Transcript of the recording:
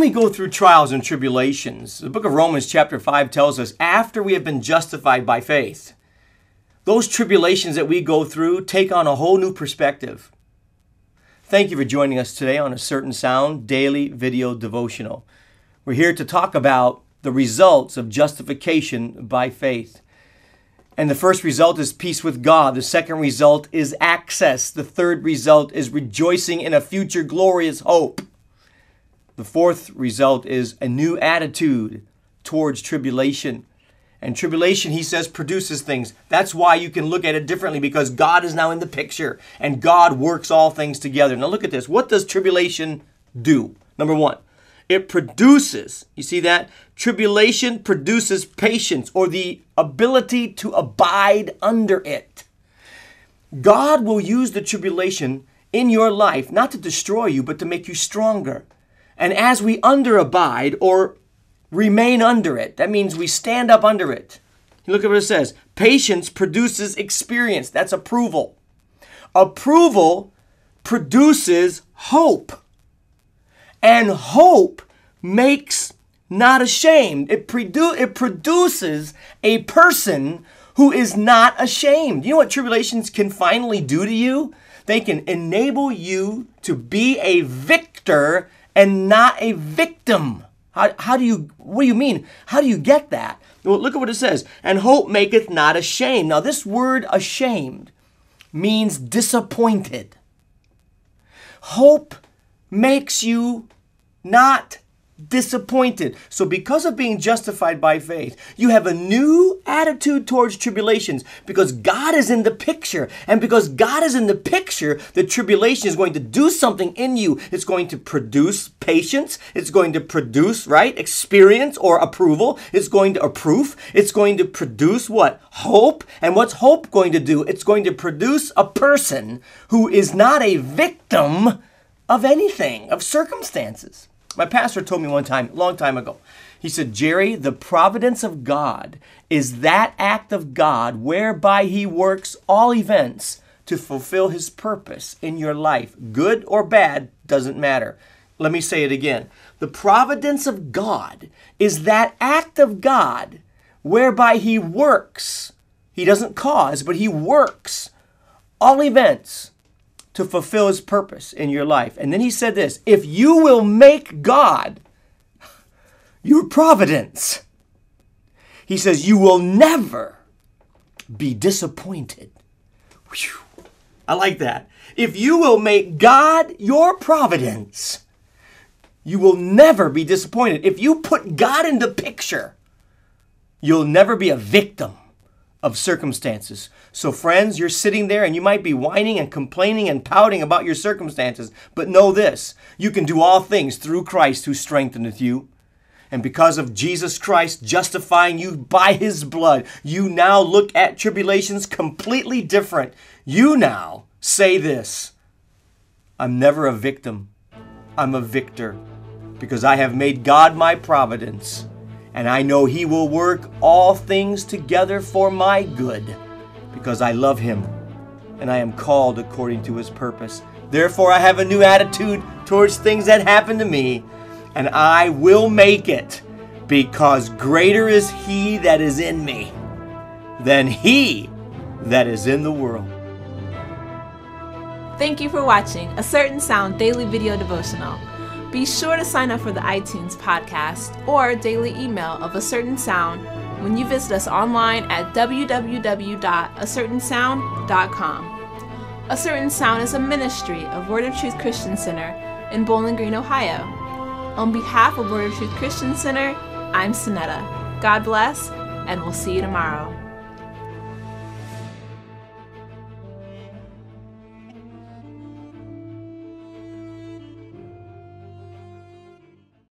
we go through trials and tribulations, the book of Romans chapter 5 tells us after we have been justified by faith, those tribulations that we go through take on a whole new perspective. Thank you for joining us today on A Certain Sound Daily Video Devotional. We're here to talk about the results of justification by faith. And the first result is peace with God. The second result is access. The third result is rejoicing in a future glorious hope. The fourth result is a new attitude towards tribulation. And tribulation, he says, produces things. That's why you can look at it differently, because God is now in the picture and God works all things together. Now look at this. What does tribulation do? Number one, it produces, you see that? Tribulation produces patience, or the ability to abide under it. God will use the tribulation in your life not to destroy you, but to make you stronger. And as we abide or remain under it, that means we stand up under it. Look at what it says. Patience produces experience. That's approval. Approval produces hope. And hope makes not ashamed. It produces a person who is not ashamed. You know what tribulations can finally do to you? They can enable you to be a victor and not a victim. What do you mean? How do you get that? Well, look at what it says. And hope maketh not ashamed. Now, this word ashamed means disappointed. Hope makes you not disappointed. So because of being justified by faith, you have a new attitude towards tribulations because God is in the picture. And because God is in the picture, the tribulation is going to do something in you. It's going to produce patience. It's going to produce, experience or approval. It's going to approve. It's going to produce what? Hope. And what's hope going to do? It's going to produce a person who is not a victim of anything, of circumstances. My pastor told me one time, a long time ago, he said, Jerry, the providence of God is that act of God whereby he works all events to fulfill his purpose in your life. Good or bad, doesn't matter. Let me say it again. The providence of God is that act of God whereby he works. He doesn't cause, but he works all events to fulfill his purpose in your life. And then he said this, if you will make God your providence, he says, you will never be disappointed. Whew. I like that. If you will make God your providence, you will never be disappointed. If you put God in the picture, you'll never be a victim of circumstances. So friends, you're sitting there and you might be whining and complaining and pouting about your circumstances. But know this, you can do all things through Christ who strengtheneth you. And because of Jesus Christ justifying you by his blood, you now look at tribulations completely different. You now say this, I'm never a victim. I'm a victor because I have made God my providence. And I know he will work all things together for my good because I love him and I am called according to his purpose. Therefore, I have a new attitude towards things that happen to me, and I will make it because greater is he that is in me than he that is in the world. Thank you for watching A Certain Sound Daily Video Devotional. Be sure to sign up for the iTunes podcast or daily email of A Certain Sound when you visit us online at www.acertainsound.com. A Certain Sound is a ministry of Word of Truth Christian Center in Bowling Green, Ohio. On behalf of Word of Truth Christian Center, I'm Sonetta. God bless, and we'll see you tomorrow.